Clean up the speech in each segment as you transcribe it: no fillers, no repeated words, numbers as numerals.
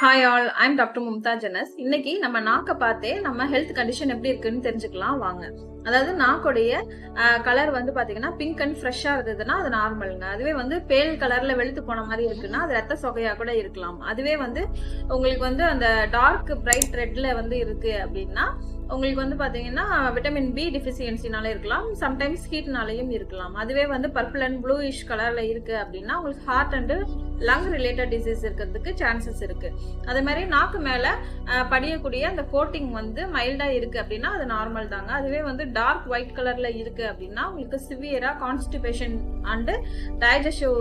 Hi all, I'm doctor மும்தா ஜனஸ். இன்னைக்கு நம்ம நாக்கை பார்த்தே நம்ம ஹெல்த் கண்டிஷன் எப்படி இருக்குன்னு தெரிஞ்சுக்கலாம் வாங்க. அதாவது நாக்குடைய கலர் வந்து பாத்தீங்கன்னா பிங்க் அண்ட் ஃப்ரெஷ்ஷா இருந்ததுன்னா அது நார்மலுங்க. அதுவே வந்து பேல் கலர்ல வெளுத்து போன மாதிரி இருக்குன்னா அது ரத்த சொகையா கூட இருக்கலாம். அதுவே வந்து உங்களுக்கு வந்து அந்த டார்க் பிரைட் ரெட்ல வந்து இருக்கு அப்படின்னா உங்களுக்கு வந்து பாத்தீங்கன்னா விட்டமின் பி டிஃபிஷியன்சினால இருக்கலாம், சம்டைம்ஸ் ஹீட்னாலையும் இருக்கலாம். அதுவே வந்து பர்பிள் அண்ட் ப்ளூயிஷ் கலர்ல இருக்கு அப்படின்னா உங்களுக்கு heart and lung related disease இருக்கிறதுக்கு சான்சஸ் இருக்கு. அதே மாதிரி நாக்கு மேல படியக்கூடிய அந்த கோட்டிங் வந்து மைல்டா இருக்கு அப்படின்னா அது நார்மல் தாங்க. அதுவே வந்து டார்க் ஒயிட் கலர்ல இருக்கு அப்படின்னா உங்களுக்கு சிவியரா கான்ஸ்டிபேஷன் அண்ட் டைஜஸ்டிவ்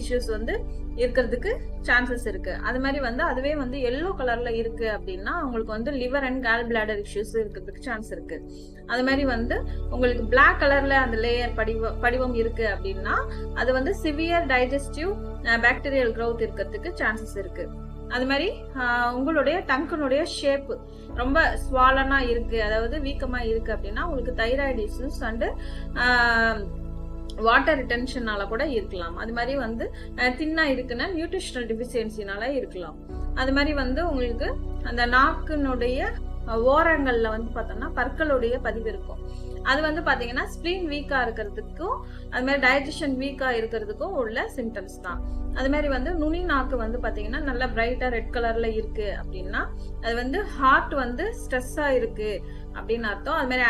இஷ்யூஸ் வந்து இருக்கிறதுக்கு சான்சஸ் இருக்கு. அது மாதிரி வந்து அதுவே வந்து எல்லோ கலர்ல இருக்கு அப்படின்னா உங்களுக்கு வந்து liver and gall bladder issues இருக்கிறதுக்கு சான்ஸ் இருக்கு. அது மாதிரி வந்து உங்களுக்கு பிளாக் கலர்ல அந்த லேயர் படிவம் இருக்கு அப்படின்னா அது வந்து சிவியர் டைஜஸ்டிவ் பாக்டீரியல் growth இருக்கிறதுக்கு சான்சஸ் இருக்கு. அது மாதிரி உங்களுடைய டங்குனுடைய ஷேப் ரொம்ப ஸ்வாலனா இருக்கு, அதாவது வீக்கமா இருக்கு அப்படின்னா உங்களுக்கு தைராய்டு இஷ்யூஸ் அண்ட் வாட்டர் ரிட்டென்ஷனால கூட இருக்கலாம். அது மாதிரி வந்து தின்னா இருக்குன்னா நியூட்ரிஷனல் டிஃபிஷியன்சினால இருக்கலாம். அது மாதிரி வந்து உங்களுக்கு அந்த நாக்கினுடைய ஓரங்கள்ல வந்து பார்த்தோம்னா பற்களுடைய பதிவு இருக்கும். அது வந்து பாத்தீங்கன்னா ஸ்பிளீன் வீக்கா இருக்கிறதுக்கும் அது மாதிரி டைஜஷன் வீக்கா இருக்கிறதுக்கும் உள்ள சிம்டம்ஸ் தான். அது மாதிரி வந்து நுனி நாக்கு வந்து பாத்தீங்கன்னா நல்லா பிரைட்டா ரெட் கலர்ல இருக்கு அப்படின்னா அது வந்து ஹார்ட் வந்து ஸ்ட்ரெஸ்ஸா இருக்கு அப்படின்னு அர்த்தம். அது மாதிரி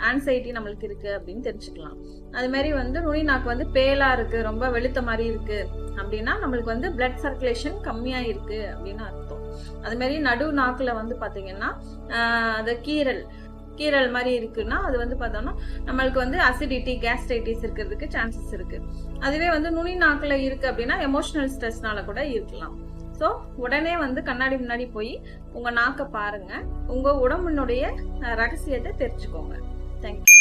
ஆன்சைட்டி நம்மளுக்கு இருக்கு அப்படின்னு தெரிஞ்சுக்கலாம். அது மாதிரி வந்து நுனி நாக்கு வந்து பேலா இருக்கு, ரொம்ப வெளுத்த மாதிரி இருக்கு அப்படின்னா நம்மளுக்கு வந்து பிளட் சர்க்குலேஷன் கம்மியா இருக்கு அப்படின்னு அர்த்தம். அது மாதிரி நடு நாக்குல வந்து பாத்தீங்கன்னா அந்த கீரல் மாதிரி இருக்குன்னா அது வந்து பார்த்தோம்னா நம்மளுக்கு வந்து அசிடிட்டி கேஸ்ட்ரைட்டிஸ் இருக்கிறதுக்கு சான்சஸ் இருக்கு. அதுவே வந்து நுனி நாக்குல இருக்கு அப்படின்னா எமோஷனல் ஸ்ட்ரெஸ்னால கூட இருக்கலாம். ஸோ உடனே வந்து கண்ணாடி முன்னாடி போய் உங்க நாக்கை பாருங்க, உங்க உடம்பினுடைய ரகசியத்தை தெரிஞ்சுக்கோங்க. தேங்க்யூ.